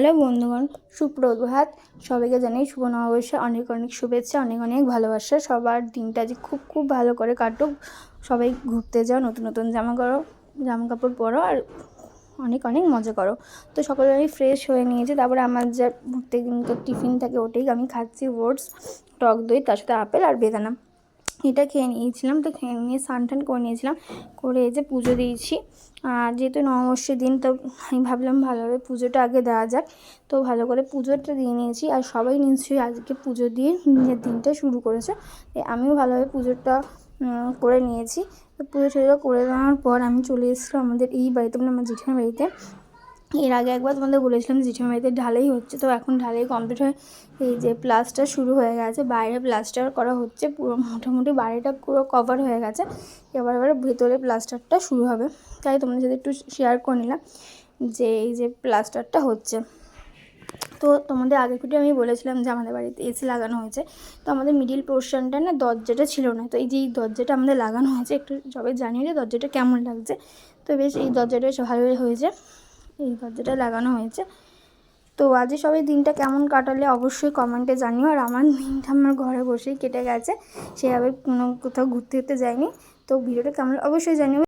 Hello বন্ধুগণ, সুপ্রভাত। সবাইকে জানাই শুভ নববর্ষে অনেক অনেক শুভেচ্ছা, অনেক অনেক ভালোবাসা। সবার দিনটা যে খুব খুব ভালো করে কাটুক। সবাই ঘুরতে যাও, নতুন নতুন জামা কাপড় পরো আর অনেক অনেক মজা করো। তো সকালে আমি ফ্রেশ হয়ে নিয়েছি, তারপরে আমার যা প্রত্যেকদিনকার টিফিন থাকে ওটাই আমি খাচ্ছি, ওটস, টক দই, তার সাথে আপেল আর বেদানা। এটা খেয়ে নিয়েছিলাম। তো খেয়ে নিয়ে স্নান টান করে নিয়েছিলাম, করে এই যে পুজো দিয়েছি। আর যেহেতু নববর্ষের দিন, তো আমি ভাবলাম ভালোভাবে পুজোটা আগে দেওয়া যাক। তো ভালো করে পুজোটা দিয়ে নিয়েছি। আর সবাই নিশ্চয়ই আজকে পুজো দিয়ে নিজের দিনটা শুরু করেছে। আমিও ভালোভাবে পুজোটা করে নিয়েছি। তো পুজো টুজো করে দেওয়ার পর আমি চলে এসেছিলাম আমাদের এই বাড়িতে, মানে আমার জেঠিমার বাড়িতে। এর আগে একবার তোমাদের বলেছিলাম জেঠিমার বাড়িতে ঢালাই হচ্ছে, তো এখন ঢালাই কমপ্লিট হয়ে এই যে প্লাস্টার শুরু হয়ে গেছে। বাইরে প্লাস্টার করা হচ্ছে, পুরো মোটামুটি বাড়িটা পুরো কভার হয়ে গেছে। এবার ভেতরে প্লাস্টারটা শুরু হবে। তাই তোমাদের সাথে একটু শেয়ার করে নিলাম যে এই যে প্লাস্টারটা হচ্ছে। তো তোমাদের আগে ভিডিও আমি বলেছিলাম যে আমাদের বাড়িতে এসি লাগানো হয়েছে। তো আমাদের মিডিল পোর্শনটা না দরজাটা ছিল না, তো এই যে এই দরজাটা আমাদের লাগানো হয়েছে। একটু সবাই জানিয়ে যে দরজাটা কেমন লাগছে। তো বেশ এই দরজাটা ভালোই হয়েছে, এই দরজাটা লাগানো হয়েছে। তো আজকে সবাই দিনটা কেমন কাটালে অবশ্যই কমেন্টে জানিও। আর আমার দিনটা আমার ঘরে বসেই কেটে গেছে, সেভাবে কোথাও ঘুরতে যাইনি। তো ভিডিওটা কেমন অবশ্যই জানিও।